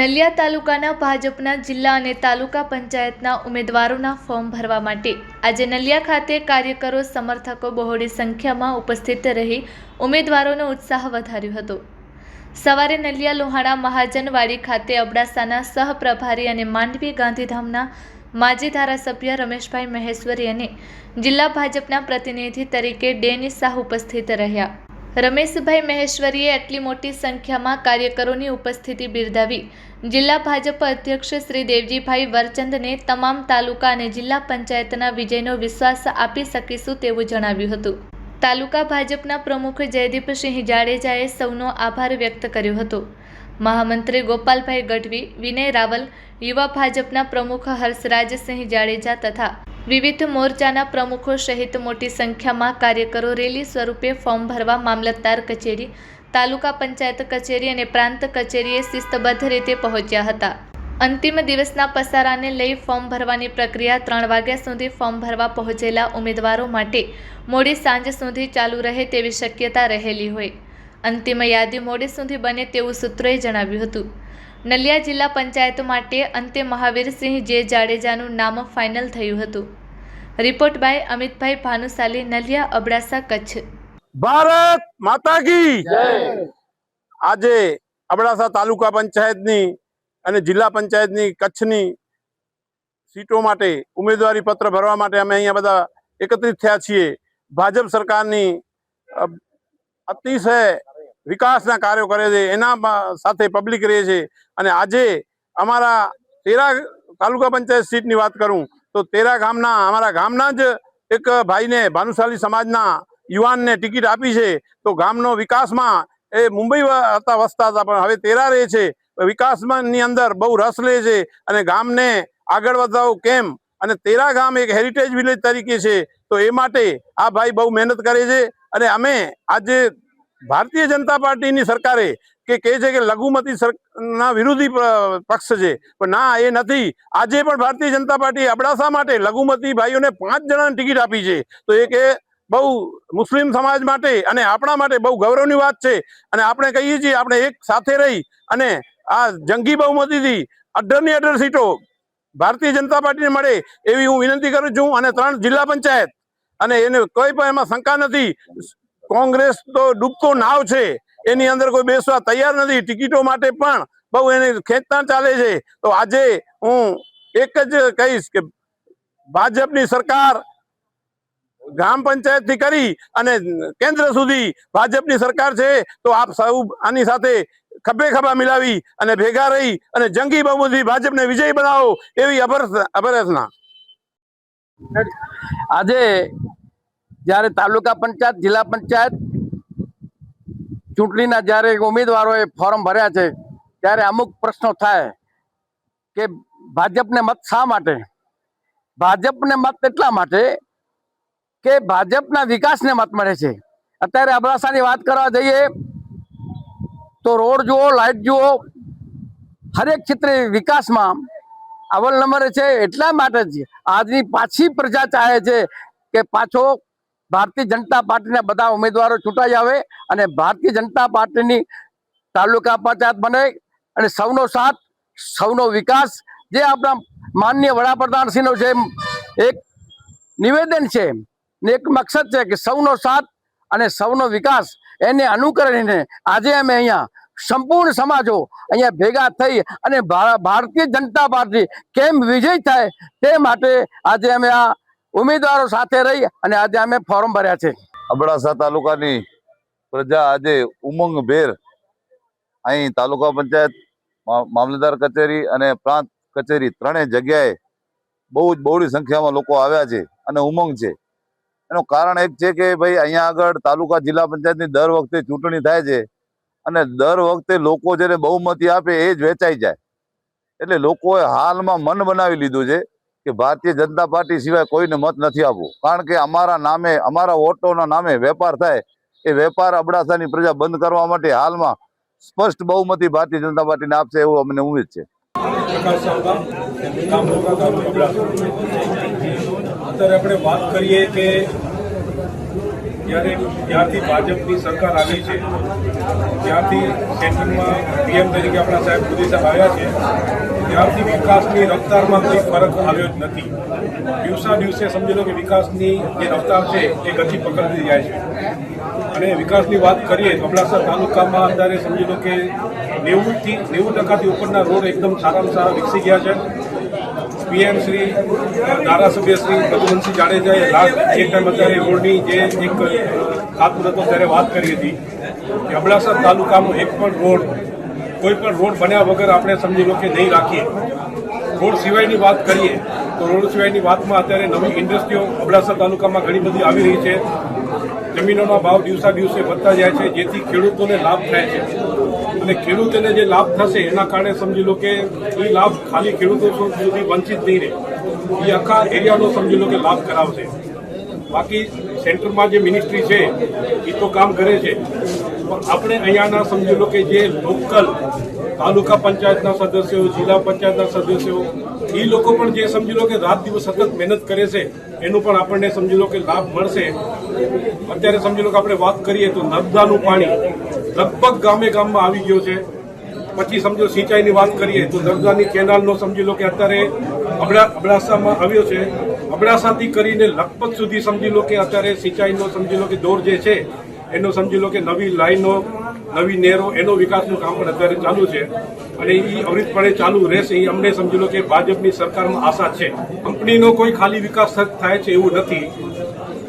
નલિયા તાલુકાના ભાજપના જિલ્લા અને તાલુકા પંચાયતના ઉમેદવારોના ફોર્મ ભરવા માટે આજે નલિયા ખાતે કાર્યકરો સમર્થકો બહોળી સંખ્યામાં ઉપસ્થિત રહી ઉમેદવારોનો ઉત્સાહ વધાર્યો હતો। સવારે નલિયા લોહાણા મહાજનવાડી ખાતે અબડાસાના સહપ્રભારી અને માંડવી ગાંધીધામના માજી ધારાસભ્ય રમેશભાઈ મહેશ્વરી અને જિલ્લા ભાજપના પ્રતિનિધિ તરીકે ડેની શાહ ઉપસ્થિત રહ્યા। રમેશભાઈ મહેશ્વરીએ આટલી મોટી સંખ્યામાં કાર્યકરોની ઉપસ્થિતિ બિરદાવી જિલ્લા ભાજપ અધ્યક્ષ શ્રી દેવજીભાઈ વરચંદને તમામ તાલુકા અને જિલ્લા પંચાયતના વિજયનો વિશ્વાસ આપી શકીશું તેવું જણાવ્યું હતું। તાલુકા ભાજપના પ્રમુખ જયદીપસિંહ જાડેજાએ સૌનો આભાર વ્યક્ત કર્યો હતો। મહામંત્રી ગોપાલભાઈ ગઢવી, વિનય રાવલ, યુવા ભાજપના પ્રમુખ હર્ષરાજસિંહ જાડેજા તથા વિવિધ મોરચાના પ્રમુખો સહિત મોટી સંખ્યામાં કાર્યકરો રેલી સ્વરૂપે ફોર્મ ભરવા મામલતદાર કચેરી, તાલુકા પંચાયત કચેરી અને પ્રાંત કચેરીએ શિસ્તબદ્ધ રીતે પહોંચ્યા હતા। અંતિમ દિવસના પસારાને લઈ ફોર્મ ભરવાની પ્રક્રિયા 3 વાગ્યા સુધી ફોર્મ ભરવા પહોંચેલા ઉમેદવારો માટે મોડી સાંજ સુધી ચાલુ રહે તેવી શક્યતા રહેલી હોય। અંતિમ યાદી મોડી સુધી બને તેવું સૂત્રોએ જણાવ્યું હતું। નલિયા જિલ્લા પંચાયત માટે અંતે મહાવીરસિંહ જે જાડેજાનું નામ ફાઇનલ થયું હતું। Report by Amitbhai Bhanushali, Naliya, Abdasa, Kutch. ભારત માતા કી જય। આજે અબડાસા તાલુકા પંચાયતની અને જિલ્લા પંચાયતની કચ્છની સીટો માટે ઉમેદવારી પત્ર ભરવા માટે અમે અહીંયા બધા એકત્રિત થયા છીએ। ભાજપ સરકારની અતિશય વિકાસના કાર્યો કરે છે, એના સાથે પબ્લિક રહે છે। અને આજે અમારા તેરા તાલુકા પંચાયત સીટની વાત કરું તો તેરા ગામના અમારા ગામના જ એક ભાઈને ભાનુશાલી સમાજના યુવાનને ટિકિટ આપી છે। તો ગામનો વિકાસમાં એ મુંબઈ હતા વસતા હતા પણ હવે તેરા રહે છે, વિકાસની અંદર બહુ રસ લે છે અને ગામને આગળ વધાવો કેમ, અને તેરા ગામ એક હેરિટેજ વિલેજ તરીકે છે તો એ માટે આ ભાઈ બહુ મહેનત કરે છે। અને અમે આજે ભારતીય જનતા પાર્ટીની સરકારે કે કહે છે કે લઘુમતી ના વિરોધી પક્ષ છે, પણ ના, એ નથી। આજે પણ ભારતીય જનતા પાર્ટી અબડાસા માટે લઘુમતી ભાઈઓને 5 જણાને ટિકિટ આપી છે, તો એ કે બહુ મુસ્લિમ સમાજ માટે અને આપણા માટે બહુ ગૌરવની વાત છે। અને આપણે કહીએ છીએ આપણે એક સાથે રહી અને આ જંગી બહુમતીથી 18 સીટો ભારતીય જનતા પાર્ટીને મળે એવી હું વિનંતી કરું છું। અને 3 જિલ્લા પંચાયત અને એને કોઈ પણ એમાં શંકા નથી, કોંગ્રેસ તો ડૂબતો નાવ છે, એની અંદર કોઈ બેસવા તૈયાર નથી, ટિકિટો માટે પણ બહુ એને ખેંચતાણ ચાલે છે। તો આજે હું એક જ કહીશ કે ભાજપની સરકાર ગ્રામ પંચાયત થી કરી અને કેન્દ્ર સુધી ભાજપની સરકાર છે, તો આપ સૌ આની સાથે ખભે ખભા મિલાવી અને ભેગા રહી અને જંગી બહુમતી ભાજપને વિજય બનાવો એવી અભ્યર્થના। આજે જ્યારે તાલુકા પંચાયત, જિલ્લા પંચાયત ચૂંટણીના જ્યારે ઉમેદવારોએ ફોર્મ ભર્યા છે ત્યારે અમુક પ્રશ્નો થાય કે ભાજપને મત શા માટે? ભાજપને મત એટલા માટે કે ભાજપના વિકાસને મત મળે છે। અત્યારે અબડાસાની વાત કરવા જઈએ તો રોડ જુઓ, લાઇટ જુઓ, હરેક ક્ષેત્રે વિકાસમાં અવ્વલ નંબરે છે। એટલા માટે જ આજની પાછી પ્રજા ચાહે છે કે પાછો ભારતીય જનતા પાર્ટીના બધા ઉમેદવારો ચૂંટાઈ આવે અને ભારતીય જનતા પાર્ટીની તાલુકા પંચાયત બને અને સૌનો સાથ, સૌનો વિકાસ, જે આપણા માનનીય વડાપ્રધાનશ્રીનો જે એક નિવેદન છે ને એક મકસદ છે કે સૌનો સાથ અને સૌનો વિકાસ, એને અનુકરણીને આજે અમે અહીંયા સંપૂર્ણ સમાજો અહીંયા ભેગા થઈ અને ભારતીય જનતા પાર્ટી કેમ વિજય થાય તે માટે આજે અમે આ ઉમેદવારો સાથે રહી અને આજે અમે ફોર્મ ભર્યા છે। અબડાસા તાલુકાની પ્રજા આજે ઉમંગભેર અહીં તાલુકા પંચાયત, મામલતદાર કચેરી અને પ્રાંત કચેરી ત્રણેય જગ્યાએ બહુ જ બહોળી સંખ્યામાં લોકો આવ્યા છે અને ઉમંગ છે। એનું કારણ એક છે કે ભાઈ અહીંયા આગળ તાલુકા જિલ્લા પંચાયતની દર વખતે ચૂંટણી થાય છે અને દર વખતે લોકો જેને બહુમતી આપે એ જ વેચાઈ જાય, એટલે લોકોએ હાલમાં મન બનાવી લીધું છે કે ભારતીય જનતા પાર્ટી સિવાય કોઈને મત નથી આપવું। કારણ કે અમારા નામે, અમારા વોટોના નામે વેપાર થાય, એ વેપાર અબડાસાની પ્રજા બંધ કરવા માટે હાલમાં સ્પષ્ટ બહુમતી ભારતીય જનતા પાર્ટીને આપશે એવું અમને ઉમ્મીદ છે। અત્યારે આપણે વાત કરીએ કે જ્યારથી ભાજપની સરકાર આવી છે ત્યારથી સેન્ટ્રલમાં પીએમ તરીકે આપણા સાહેબ મોદી સાહેબ આવ્યા છે ત્યારથી વિકાસની રફતારમાં કોઈ ફરક આવ્યો જ નથી. દિવસા દિવસે સમજી લો કે વિકાસની જે રફતાર છે એ ગતિ પકડતી જાય છે. અને વિકાસની વાત કરીએ તો અબડાસા તાલુકામાં અત્યારે સમજી લો કે 90% ઉપરના રોડ એકદમ સારામાં સારા વિકસી ગયા છે. પીએમ શ્રી ધારાસભ્ય શ્રી મધુવનસિંહ જાડેજાએ લાસ્ટ એક ટાઈમ અત્યારે રોડની જે એક ખાતમુહૂર્ત હતો ત્યારે વાત કરી હતી કે અબડાસા તાલુકામાં કોઈ પણ રોડ બન્યા વગર આપણે સમજી લો કે નહીં રાખીએ. રોડ સિવાયની વાત કરીએ તો રોડ સિવાયની વાતમાં અત્યારે નવી ઇન્ડસ્ટ્રીઓ અબડાસા તાલુકામાં ઘણી બધી આવી રહી છે. જમીનોના ભાવ દિવસા દિવસે વધતા જાય છે જેથી ખેડૂતોને લાભ થાય છે અને ખેડૂતોને જે લાભ થશે એના કારણે સમજી લો કે એ લાભ ખાલી ખેડૂતો સુધી વંચિત નહીં રહે, એ આખા એરિયાનો સમજી લો કે લાભ કરાવશે. બાકી સેન્ટરમાં જે મિનિસ્ટ્રી છે એ તો કામ કરે છે પણ આપણે અહીંયાના સમજી લો કે જે લોકલ તાલુકા પંચાયતના સદસ્યો, જિલ્લા પંચાયતના સદસ્યો એ લોકો પણ જે સમજી લો કે રાત દિવસ સતત મહેનત કરે છે એનું પણ આપણને સમજી લો કે લાભ મળશે. અત્યારે સમજી લો કે આપણે વાત કરીએ તો નર્મદાનું પાણી લગભગ ગામે ગામમાં આવી ગયો છે. પછી સમજો સિંચાઈની વાત કરીએ તો નર્મદાની કેનાલનો સમજી લો કે અત્યારે અબડાસામાં આવ્યો છે. અબડાસાથી કરીને લખપત સુધી સમજી લો કે અત્યારે સિંચાઈનો સમજી લો કે દોર જે છે એનો સમજી લો કે નવી લાઈનો, નવી નહેરો, એનો વિકાસનું કામ પણ અત્યારે ચાલુ છે અને એ અવિરતપણે ચાલુ રહેશે. એ અમને સમજી લો કે ભાજપની સરકારમાં આશા છે. કંપનીનો કોઈ ખાલી વિકાસ થાય છે એવું નથી.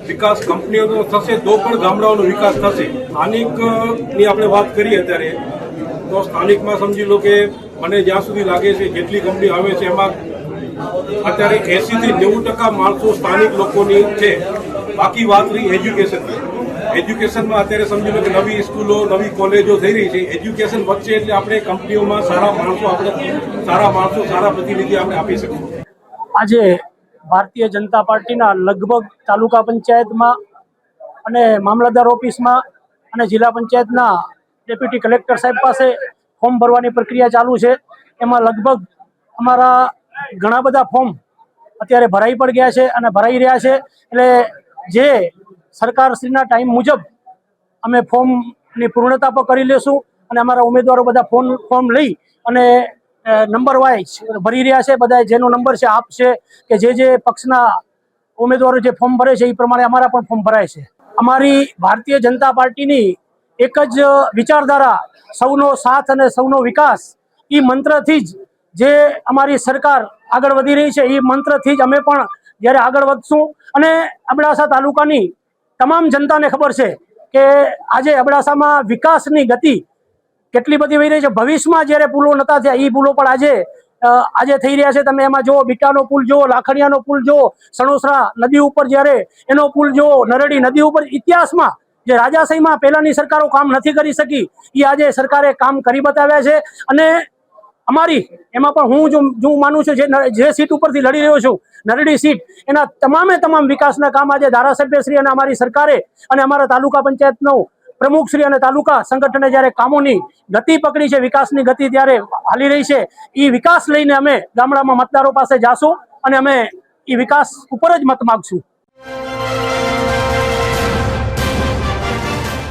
વિકાસ કંપનીઓનો થશે તો પણ ગામડાઓનો વિકાસ થશે. સ્થાનિકની આપણે વાત કરીએ અત્યારે તો સ્થાનિકમાં સમજી લો કે મને જ્યાં સુધી લાગે છે જેટલી કંપની આવે છે એમાં અત્યારે 80 થી 90% માણસો સ્થાનિક લોકોની છે. બાકી વાત રહી એજ્યુકેશનની. એજ્યુકેશનમાં અત્યારે સમજી લો કે નવી સ્કૂલો, નવી કોલેજો થઈ રહી છે. એજ્યુકેશન વધશે એટલે આપણે કંપનીઓમાં સારા માણસો, સારા પ્રતિનિધિ આપણે આપી શકીશું. આજે ભારતીય જનતા પાર્ટીના લગભગ તાલુકા પંચાયતમાં અને મામલતદાર ઓફિસમાં અને જિલ્લા પંચાયતના ડેપ્યુટી કલેક્ટર સાહેબ પાસે ફોર્મ ભરવાની પ્રક્રિયા ચાલુ છે. એમાં લગભગ અમારા ઘણા બધા ફોર્મ અત્યારે ભરાઈ પણ ગયા છે અને ભરાઈ રહ્યા છે. એટલે જે સરકારશ્રીના ટાઈમ મુજબ અમે ફોર્મની પૂર્ણતા પણ કરી લેશું અને અમારા ઉમેદવારો બધા ફોર્મ લઈ અને નંબર વાઇઝ ભરી રહ્યા છે. બધા જેનો નંબર છે આપશે કે જે પક્ષના ઉમેદવારો જે ફોર્મ ભરે છે એ પ્રમાણે અમારા પણ ફોર્મ ભરાય છે. અમારી ભારતીય જનતા પાર્ટીની એક જ વિચારધારા, સૌનો સાથ અને સૌનો વિકાસ, એ મંત્રથી જ જે અમારી સરકાર આગળ વધી રહી છે એ મંત્રથી જ અમે પણ જ્યારે આગળ વધશું. અને અબડાસા તાલુકાની તમામ જનતાને ખબર છે કે આજે અબડાસામાં વિકાસની ગતિ કેટલી બધી વહી રહી છે. ભવિષ્યમાં જ્યારે પુલો નહોતા થયા એ પુલો પણ આજે થઈ રહ્યા છે. તમે એમાં જુઓ, બીટાનો પુલ જુઓ, લાખણીયાનો પુલ જુઓ, સણોસરા નદી ઉપર જ્યારે એનો પુલ જુઓ, નરડી નદી ઉપર ઇતિહાસમાં જે રાજાશાહીમાં પહેલાની સરકારો કામ નથી કરી શકી એ આજે સરકારે કામ કરી બતાવ્યા છે. અને અમારી એમાં પણ હું માનું છું જે સીટ ઉપરથી લડી રહ્યો છું, નરડી સીટ, એના તમામ વિકાસના કામ આજે ધારાસભ્યશ્રી અને અમારી સરકારે અને અમારા તાલુકા પંચાયતનો પ્રમુખશ્રી અને તાલુકા સંગઠને જ્યારે કામોની ગતિ પકડી છે, વિકાસની ગતિ ત્યારે હાલી રહી છે, એ વિકાસ લઈને અમે ગામડામાં મતદારો પાસે જાશું અને અમે એ વિકાસ ઉપર જ મત માગશું.